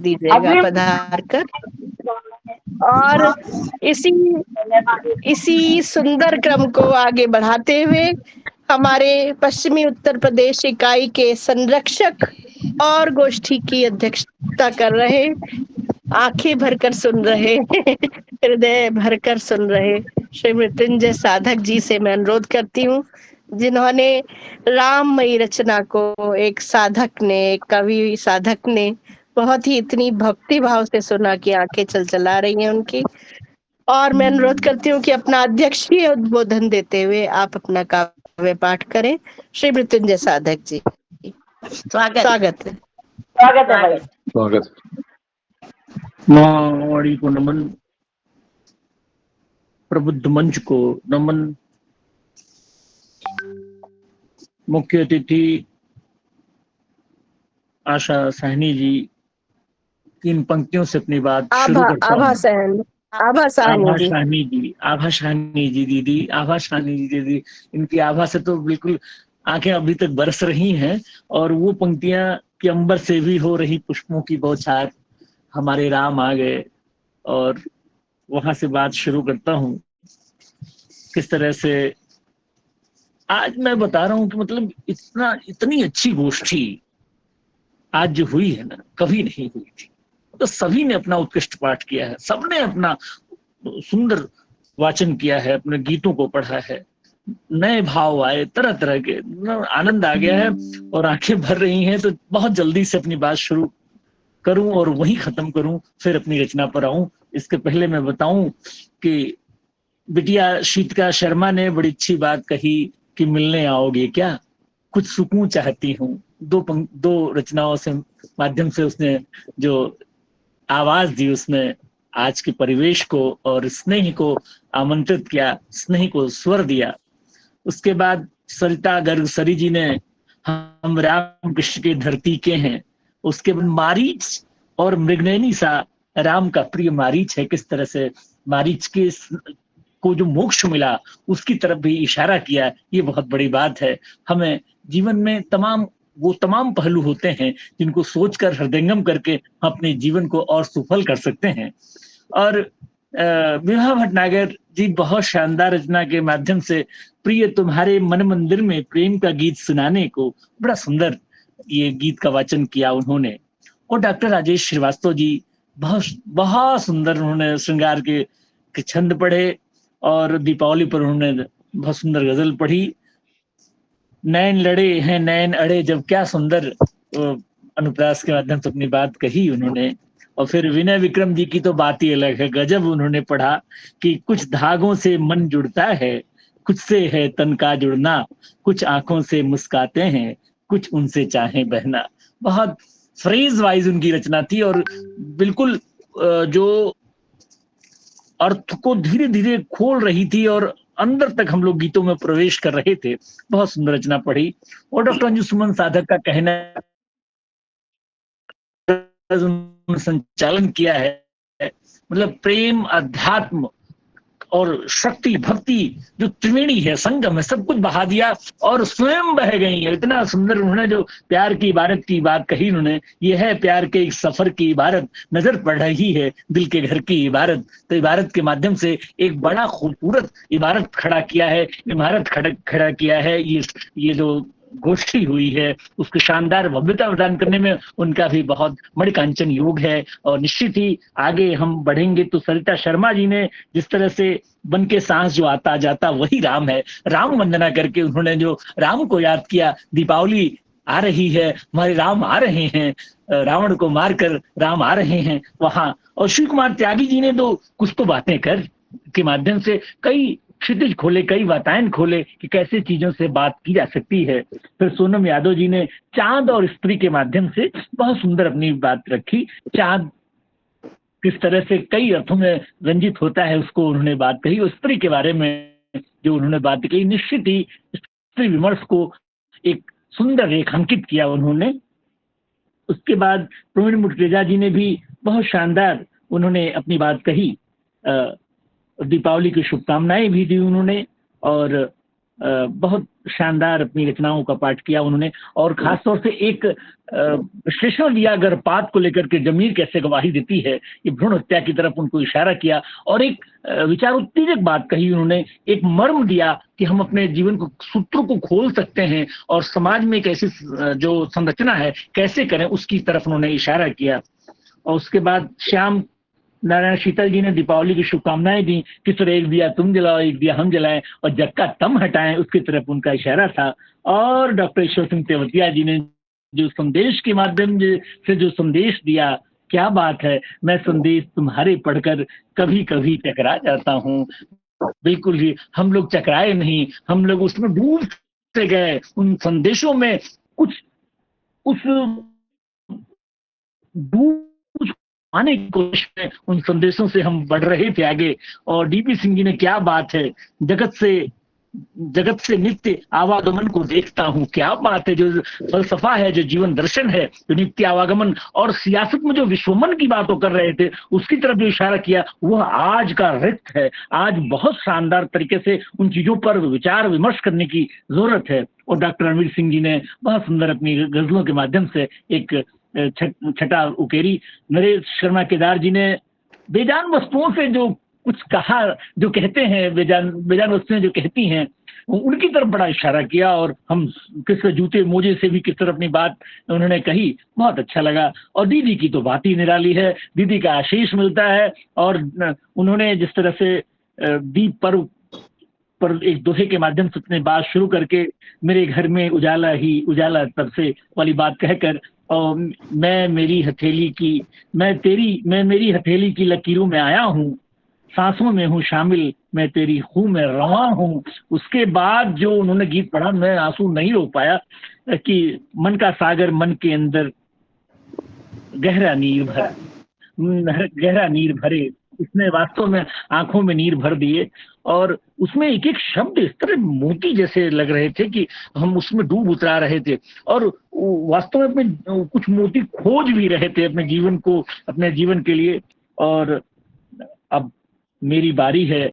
दीजिएगा पधार कर। और इसी इसी सुंदर क्रम को आगे बढ़ाते हुए हमारे पश्चिमी उत्तर प्रदेश इकाई के संरक्षक और गोष्ठी की अध्यक्षता कर रहे, आंखें भरकर सुन रहे हृदय भरकर सुन रहे श्री मृत्युंजय साधक जी से मैं अनुरोध करती हूँ, जिन्होंने राममयी रचना को एक साधक ने, एक कवि साधक ने बहुत ही इतनी भक्ति भाव से सुना कि आंखें चलचला रही हैं उनकी। और मैं अनुरोध करती हूँ कि अपना अध्यक्षीय उद्बोधन देते हुए आप अपना काव्य पाठ करें। श्री मृत्युंजय साधक जी, स्वागत है। स्वागत है भाई। स्वागत। वाणी को नमन, प्रबुद्ध मंच को नमन। मुख्य अतिथि आशा साहनी जी की इन पंक्तियों से अपनी बात शुरू करता हूँ। आभा साहनी जी दीदी, आभा साहनी जी दीदी, इनकी आभा से तो बिल्कुल आंखें अभी तक बरस रही हैं। और वो पंक्तियां कि अंबर से भी हो रही पुष्पों की बौछार, हमारे राम आ गए। और वहां से बात शुरू करता हूँ। किस तरह से आज मैं बता रहा हूं कि मतलब इतनी अच्छी गोष्ठी आज जो हुई है ना, कभी नहीं हुई थी। तो सभी ने अपना उत्कृष्ट पाठ किया है, सबने अपना सुंदर वाचन किया है, अपने गीतों को पढ़ा है, नए भाव आए, तरह तरह के आनंद आ गया है और आंखें भर रही हैं। तो बहुत जल्दी से अपनी बात शुरू करूं और वहीं खत्म करूं, फिर अपनी रचना पर आऊं। इसके पहले मैं बताऊं कि बिटिया शीतका शर्मा ने बड़ी अच्छी बात कही कि मिलने आओगे क्या, कुछ सुकून चाहती हूँ। दो रचनाओं से माध्यम से उसने जो आवाज दी, उसमें आज के परिवेश को और स्नेह को आमंत्रित किया, स्नेह को स्वर दिया। उसके बाद सरिता गर्ग सरी जी ने हम राम कृष्ण की धरती के हैं। उसके बाद मारीच और मृगनयनी सा, राम का प्रिय मारीच है, किस तरह से मारीच के को जो मोक्ष मिला उसकी तरफ भी इशारा किया। ये बहुत बड़ी बात है। हमें जीवन में वो तमाम पहलू होते हैं जिनको सोचकर हृदयंगम करके हम अपने जीवन को और सुफल कर सकते हैं। और विभा भटनागर जी बहुत शानदार रचना के माध्यम से प्रिय तुम्हारे मन मंदिर में प्रेम का गीत सुनाने को, बड़ा सुंदर ये गीत का वाचन किया उन्होंने। और डॉक्टर राजेश श्रीवास्तव जी बहुत बहुत सुंदर उन्होंने श्रृंगार के छंद पढ़े और दीपावली पर उन्होंने बहुत सुंदर गजल पढ़ी। नैन लड़े हैं नैन अड़े जब, क्या सुंदर अनुप्रास के माध्यम से अपनी बात कही उन्होंने। और फिर विनय विक्रम जी की तो बात ही अलग है, गजब उन्होंने पढ़ा कि कुछ धागों से मन जुड़ता है, कुछ से है तन का जुड़ना, कुछ आंखों से मुस्काते हैं, कुछ उनसे चाहे बहना। बहुत फ्रेज वाइज उनकी रचना थी और बिल्कुल जो अर्थ को धीरे धीरे खोल रही थी और अंदर तक हम लोग गीतों में प्रवेश कर रहे थे। बहुत सुंदर रचना पढ़ी। और डॉक्टर अंजू सुमन साधक का कहना, संचालन किया है, मतलब प्रेम, अध्यात्म और शक्ति भक्ति जो त्रिवेणी है, संगम है, सब कुछ बहा दिया और स्वयं बह गई है। इतना सुंदर उन्होंने जो प्यार की इबारत की बात कही उन्होंने, ये है प्यार के एक सफर की इबारत, नजर पड़ रही है दिल के घर की इबारत। तो इबारत के माध्यम से एक बड़ा खूबसूरत इबारत खड़ा किया है, इमारत खड़ा किया है। ये जो गोष्ठी हुई है उसको शानदार भव्यता प्रदान करने में उनका भी बहुत मणिकांचन योग है। और निश्चित ही आगे हम बढ़ेंगे तो सरिता शर्मा जी ने जिस तरह से बन के सांस जो आता जाता वही राम है, राम वंदना करके उन्होंने जो राम को याद किया। दीपावली आ रही है, हमारे राम आ रहे हैं, रावण को मारकर राम आ रहे हैं वहां। और शिव कुमार त्यागी जी ने तो कुछ तो बातें कर के माध्यम से कई क्षितिज खोले, कई वातायन खोले कि कैसे चीजों से बात की जा सकती है। फिर सोनम यादव जी ने चांद और स्त्री के माध्यम से बहुत सुंदर अपनी बात रखी। चांद किस तरह से कई अर्थों में रंजित होता है उसको उन्होंने बात कही। और स्त्री के बारे में जो उन्होंने बात कही, निश्चित ही स्त्री विमर्श को एक सुंदर रेखांकित किया उन्होंने। उसके बाद प्रवीण मुटरेजा जी ने भी बहुत शानदार उन्होंने अपनी बात कही। दीपावली की शुभकामनाएं भी दी उन्होंने और बहुत शानदार अपनी रचनाओं का पाठ किया उन्होंने और खास तौर से एक विश्लेषण दिया गर्भपात को लेकर के ज़मीर कैसे गवाही देती है, ये भ्रूण हत्या की तरफ उनको इशारा किया और एक विचार उत्तेजक बात कही उन्होंने, एक मर्म दिया कि हम अपने जीवन को सूत्र को खोल सकते हैं और समाज में एक ऐसी जो संरचना है, कैसे करें उसकी तरफ उन्होंने इशारा किया। और उसके बाद श्याम नारायण शीतल जी ने दीपावली की शुभकामनाएं दी कि सर एक दिया तुम जलाओ एक दिया हम जलाएं और जग का तम हटाएं उसकी तरफ उनका इशारा था। और डॉक्टर ईश्वर सिंह तेवतिया जी ने जो संदेश के माध्यम से जो संदेश दिया, क्या बात है, मैं संदेश तुम्हारे पढ़कर कभी कभी टकरा जाता हूँ। बिल्कुल ही हम लोग टकराए नहीं, हम लोग उसमें डूब से गए उन संदेशों में, कुछ उस डूब आने की कोशिश में उन संदेशों से हम बढ़ रहे थे आगे। और डीपी सिंह जी ने क्या बात है, जगत से नित्य आवागमन को देखता हूँ, क्या बात है, जो फलसफा है, जो जीवन दर्शन है, जो नित्य आवागमन और सियासत में जो विश्वमन की बात वो कर रहे थे उसकी तरफ जो इशारा किया वह आज का रिक्त है। आज बहुत शानदार तरीके से उन चीजों पर विचार विमर्श करने की जरूरत है। और डॉक्टर रणवीर सिंह जी ने बहुत सुंदर अपनी गजलों के माध्यम से एक छटा उकेरी। नरेश शर्मा केदार जी ने बेजान वस्तुओं से जो कुछ कहा, जो कहते हैं बेजान बेजान वस्तुएं जो कहती हैं उनकी तरफ बड़ा इशारा किया और हम किस जूते मोजे से भी किस तरह अपनी बात उन्होंने कही, बहुत अच्छा लगा। और दीदी की तो बात ही निराली है, दीदी का आशीष मिलता है और उन्होंने जिस तरह से दीप पर्व पर एक दोहे के माध्यम से अपनी बात शुरू करके मेरे घर में उजाला ही उजाला तब से वाली बात कहकर और मैं मेरी हथेली की लकीरों में आया हूँ, सांसों में हूँ शामिल, मैं तेरी खूह में रवा हूँ। उसके बाद जो उन्होंने गीत पढ़ा मैं आंसू नहीं रोक पाया कि मन का सागर मन के अंदर गहरा नीर भर गहरा नीर भरे, उसने वास्तव में आंखों में नीर भर दिए। और उसमें एक एक शब्द इस तरह मोती जैसे लग रहे थे कि हम उसमें डूब उतरा रहे थे और वास्तव में अपने कुछ मोती खोज भी रहे थे अपने जीवन को, अपने जीवन के लिए। और अब मेरी बारी है